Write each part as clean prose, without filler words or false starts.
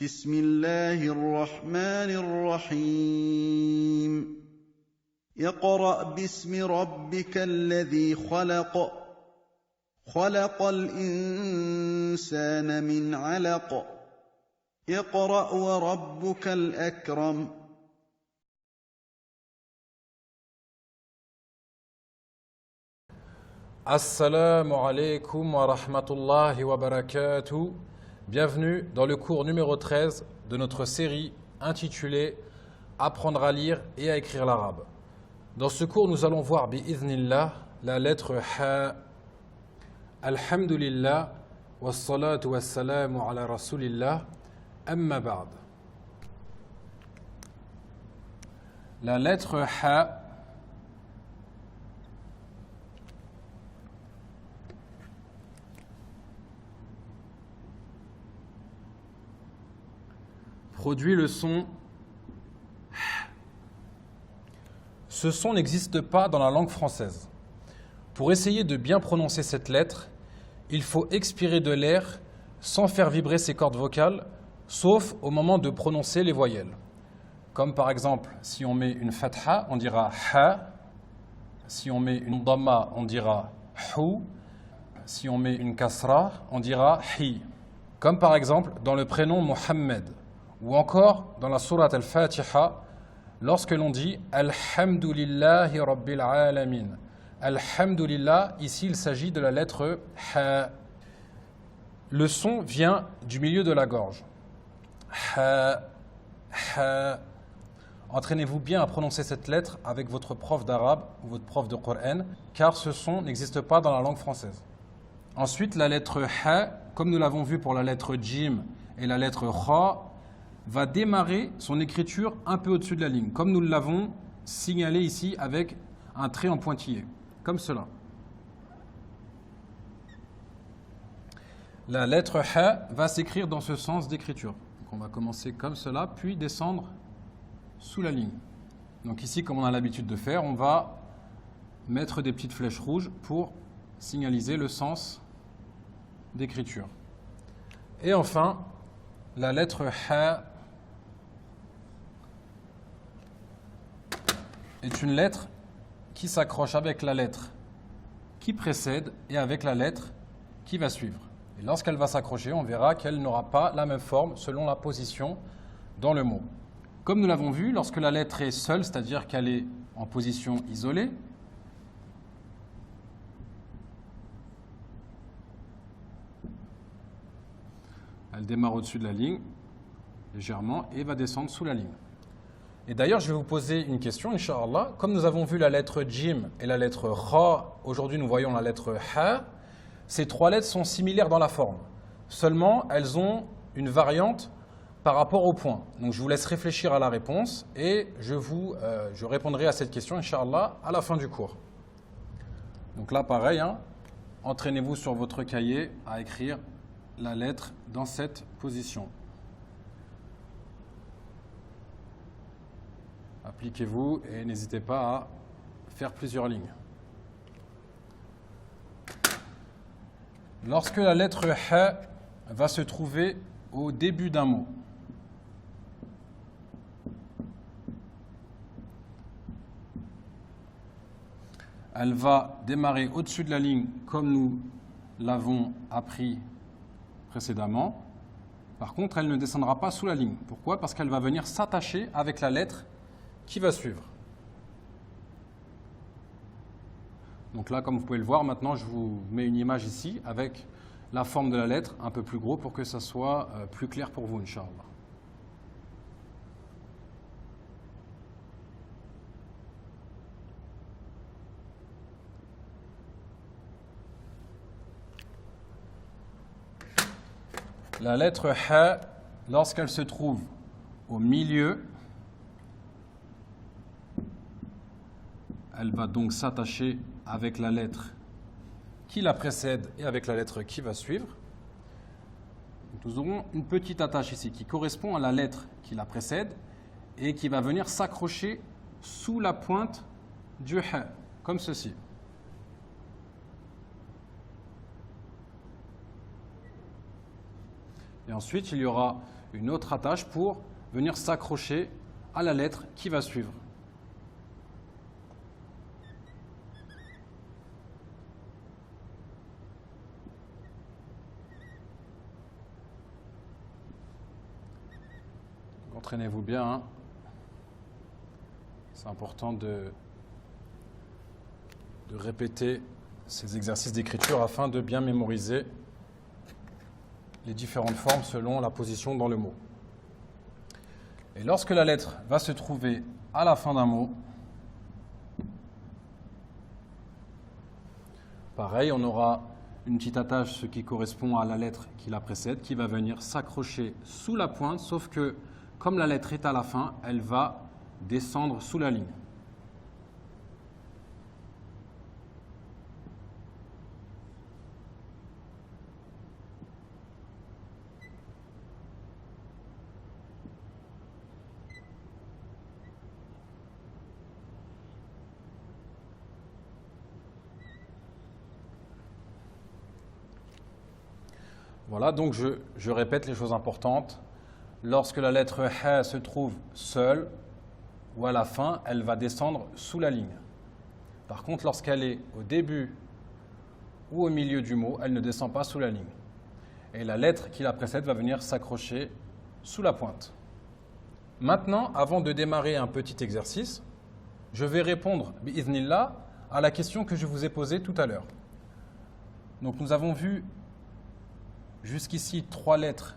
بسم الله الرحمن الرحيم اقرأ باسم ربك الذي خلق خلق الإنسان من علق اقرأ وربك الأكرم Assalamu alaikum wa rahmatullahi wa barakatuh. Bienvenue dans le cours numéro 13 de notre série intitulée Apprendre à lire et à écrire l'arabe. Dans ce cours, nous allons voir bi'idhnillah la lettre Ha. Alhamdulillah wa salatu wa salamu ala rasulillah amma ba'd. La lettre Ha produit le son. Ce son n'existe pas dans la langue française. Pour essayer de bien prononcer cette lettre, il faut expirer de l'air sans faire vibrer ses cordes vocales, sauf au moment de prononcer les voyelles. Comme par exemple, si on met une fatha, on dira ha. Si on met une dhamma, on dira hu. Si on met une kasra, on dira hi. Comme par exemple dans le prénom Mohammed. Ou encore dans la sourate Al-Fatiha, lorsque l'on dit Alhamdulillahi Rabbil Alamin. Alhamdulillah, ici il s'agit de la lettre Ha. Le son vient du milieu de la gorge. Ha, Ha. Entraînez-vous bien à prononcer cette lettre avec votre prof d'arabe ou votre prof de Coran, car ce son n'existe pas dans la langue française. Ensuite, la lettre Ha, comme nous l'avons vu pour la lettre Jim et la lettre Kha, va démarrer son écriture un peu au-dessus de la ligne, comme nous l'avons signalé ici avec un trait en pointillé, comme cela. La lettre Ha va s'écrire dans ce sens d'écriture. On va commencer comme cela, puis descendre sous la ligne. Donc ici, comme on a l'habitude de faire, on va mettre des petites flèches rouges pour signaliser le sens d'écriture. Et enfin, la lettre Ha est une lettre qui s'accroche avec la lettre qui précède et avec la lettre qui va suivre. Et lorsqu'elle va s'accrocher, on verra qu'elle n'aura pas la même forme selon la position dans le mot. Comme nous l'avons vu, lorsque la lettre est seule, c'est-à-dire qu'elle est en position isolée, elle démarre au-dessus de la ligne, légèrement, et va descendre sous la ligne. Et d'ailleurs, je vais vous poser une question, Inch'Allah. Comme nous avons vu la lettre Jim et la lettre Kha, aujourd'hui nous voyons la lettre Ha. Ces trois lettres sont similaires dans la forme. Seulement, elles ont une variante par rapport au point. Donc, je vous laisse réfléchir à la réponse et je répondrai à cette question, Inch'Allah, à la fin du cours. Donc là, pareil, hein, entraînez-vous sur votre cahier à écrire la lettre dans cette position. Appliquez-vous et n'hésitez pas à faire plusieurs lignes. Lorsque la lettre Ha va se trouver au début d'un mot, elle va démarrer au-dessus de la ligne comme nous l'avons appris précédemment. Par contre, elle ne descendra pas sous la ligne. Pourquoi? Parce qu'elle va venir s'attacher avec la lettre qui va suivre. Donc là, comme vous pouvez le voir, maintenant je vous mets une image ici avec la forme de la lettre un peu plus gros pour que ça soit plus clair pour vous, Inch'Allah. La lettre Ha, lorsqu'elle se trouve au milieu, elle va donc s'attacher avec la lettre qui la précède et avec la lettre qui va suivre. Nous aurons une petite attache ici qui correspond à la lettre qui la précède et qui va venir s'accrocher sous la pointe du Ha, comme ceci. Et ensuite, il y aura une autre attache pour venir s'accrocher à la lettre qui va suivre. Entraînez-vous bien, hein. C'est important de répéter ces exercices d'écriture afin de bien mémoriser les différentes formes selon la position dans le mot. Et lorsque la lettre va se trouver à la fin d'un mot, pareil, on aura une petite attache, ce qui correspond à la lettre qui la précède, qui va venir s'accrocher sous la pointe, sauf que comme la lettre est à la fin, elle va descendre sous la ligne. Voilà, donc je répète les choses importantes. Lorsque la lettre Ha se trouve seule ou à la fin, elle va descendre sous la ligne. Par contre, lorsqu'elle est au début ou au milieu du mot, elle ne descend pas sous la ligne. Et la lettre qui la précède va venir s'accrocher sous la pointe. Maintenant, avant de démarrer un petit exercice, je vais répondre, bi'idhnillah, à la question que je vous ai posée tout à l'heure. Donc nous avons vu jusqu'ici 3 lettres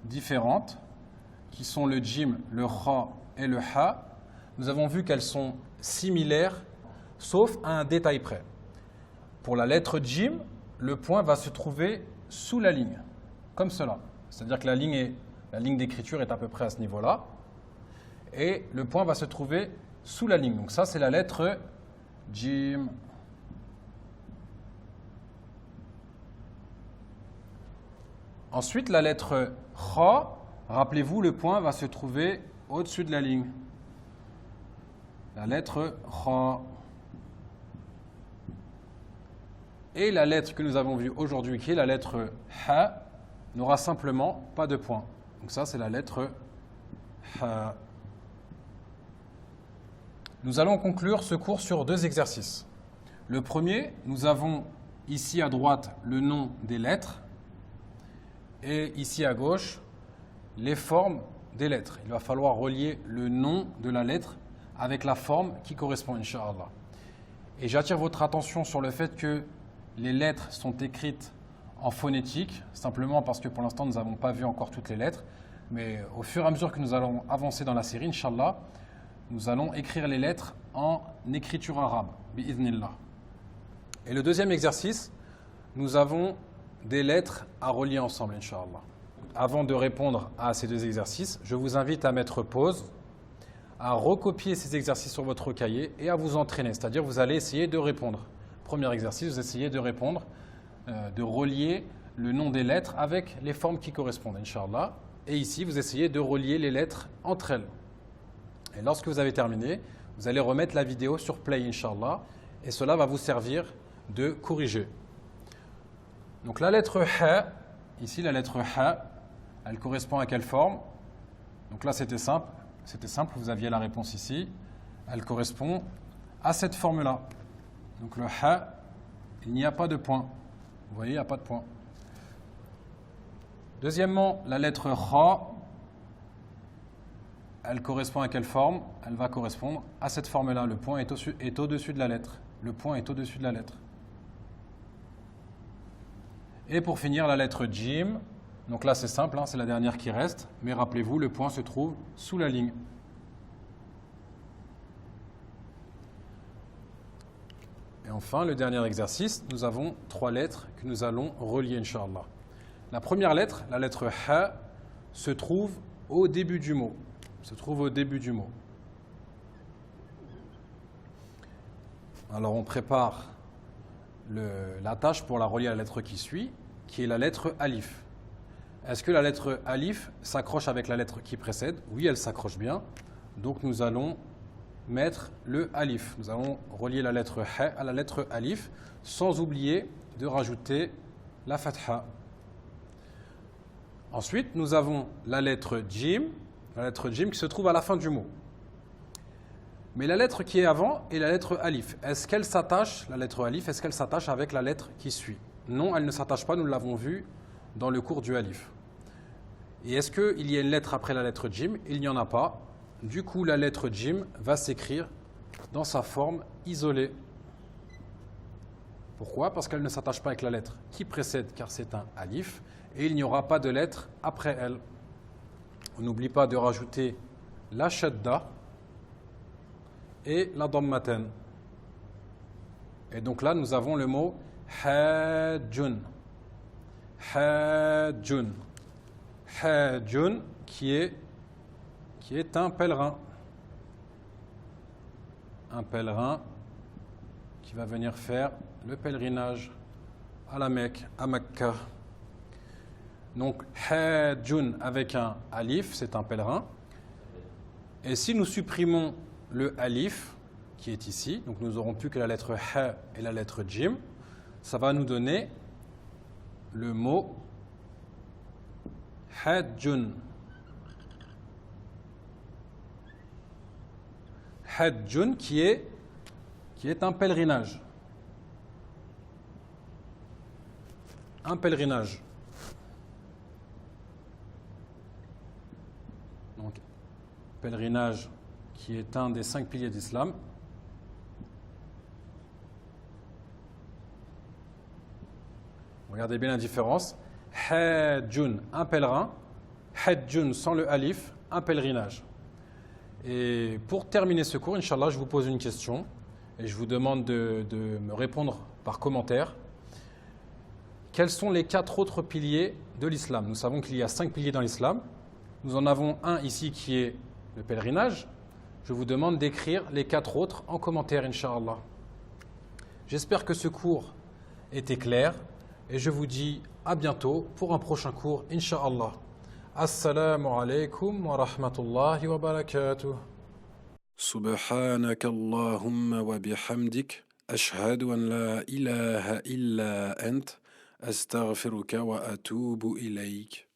différentes qui sont le djim, le kha et le ha. Nous avons vu qu'elles sont similaires sauf à un détail près. Pour la lettre djim, le point va se trouver sous la ligne, comme cela. C'est-à-dire que la ligne d'écriture est à peu près à ce niveau-là et le point va se trouver sous la ligne. Donc ça, c'est la lettre djim. Ensuite, la lettre kha, rappelez-vous, le point va se trouver au-dessus de la ligne. La lettre kha. Et la lettre que nous avons vue aujourd'hui, qui est la lettre ha, n'aura simplement pas de point. Donc ça, c'est la lettre ha. Nous allons conclure ce cours sur 2 exercices. Le premier, nous avons ici à droite le nom des lettres. Et ici à gauche, les formes des lettres. Il va falloir relier le nom de la lettre avec la forme qui correspond, Inch'Allah. Et j'attire votre attention sur le fait que les lettres sont écrites en phonétique, simplement parce que pour l'instant, nous n'avons pas vu encore toutes les lettres. Mais au fur et à mesure que nous allons avancer dans la série, Inch'Allah, nous allons écrire les lettres en écriture arabe, bi'idhnillah. Et le deuxième exercice, nous avons des lettres à relier ensemble, Inch'Allah. Avant de répondre à ces 2 exercices, je vous invite à mettre pause, à recopier ces exercices sur votre cahier et à vous entraîner. C'est-à-dire vous allez essayer de répondre. Premier exercice, vous essayez de répondre, de relier le nom des lettres avec les formes qui correspondent, Inch'Allah. Et ici, vous essayez de relier les lettres entre elles. Et lorsque vous avez terminé, vous allez remettre la vidéo sur Play, Inch'Allah. Et cela va vous servir de corriger. Donc la lettre ha, ici la lettre ha, elle correspond à quelle forme? Donc là c'était simple, vous aviez la réponse ici. Elle correspond à cette forme-là. Donc le ha, il n'y a pas de point. Vous voyez, il n'y a pas de point. Deuxièmement, la lettre kha, elle correspond à quelle forme? Elle va correspondre à cette forme-là. Le point est au-dessus de la lettre. Le point est au-dessus de la lettre. Et pour finir, la lettre djim. Donc là, c'est simple, hein, c'est la dernière qui reste. Mais rappelez-vous, le point se trouve sous la ligne. Et enfin, le dernier exercice, nous avons 3 lettres que nous allons relier, Inch'Allah. La première lettre, la lettre ha, se trouve au début du mot. Alors, on prépare la tâche pour la relier à la lettre qui suit, qui est la lettre alif. Est-ce que la lettre alif s'accroche avec la lettre qui précède? Oui, elle s'accroche bien. Donc nous allons mettre le alif. Nous allons relier la lettre ha à la lettre alif, sans oublier de rajouter la fatha. Ensuite, nous avons la lettre Jim qui se trouve à la fin du mot. Mais la lettre qui est avant est la lettre Alif. Est-ce qu'elle s'attache, la lettre Alif, est-ce qu'elle s'attache avec la lettre qui suit? Non, elle ne s'attache pas, nous l'avons vu dans le cours du Alif. Et est-ce qu'il y a une lettre après la lettre Jim? Il n'y en a pas. Du coup, la lettre Jim va s'écrire dans sa forme isolée. Pourquoi? Parce qu'elle ne s'attache pas avec la lettre qui précède, car c'est un Alif, et il n'y aura pas de lettre après elle. On n'oublie pas de rajouter la shadda et la dammaten. Et donc là, nous avons le mot hajjun. Hajjun. Hajjun qui est un pèlerin. Un pèlerin qui va venir faire le pèlerinage à la Mecque, à Mecca. Donc, hajjun avec un alif, c'est un pèlerin. Et si nous supprimons le alif qui est ici, donc nous n'aurons plus que la lettre ha et la lettre jim, ça va nous donner le mot hajjun. Hajjun qui est un pèlerinage. Un pèlerinage. Donc, pèlerinage qui est un des 5 piliers d'Islam. Regardez bien la différence. Hajjun, un pèlerin. Hajjun sans le alif, un pèlerinage. Et pour terminer ce cours, Inch'Allah, je vous pose une question et je vous demande de me répondre par commentaire. Quels sont les 4 autres piliers de l'islam? Nous savons qu'il y a 5 piliers dans l'islam. Nous en avons un ici qui est le pèlerinage. Je vous demande d'écrire les 4 autres en commentaire, Inch'Allah. J'espère que ce cours était clair et je vous dis à bientôt pour un prochain cours, Inch'Allah. Assalamu alaikum wa rahmatullahi wa barakatuh. سبحانك اللهم وبحمدك أشهد أن لا إله إلا أنت أستغفرك وأتوب إليك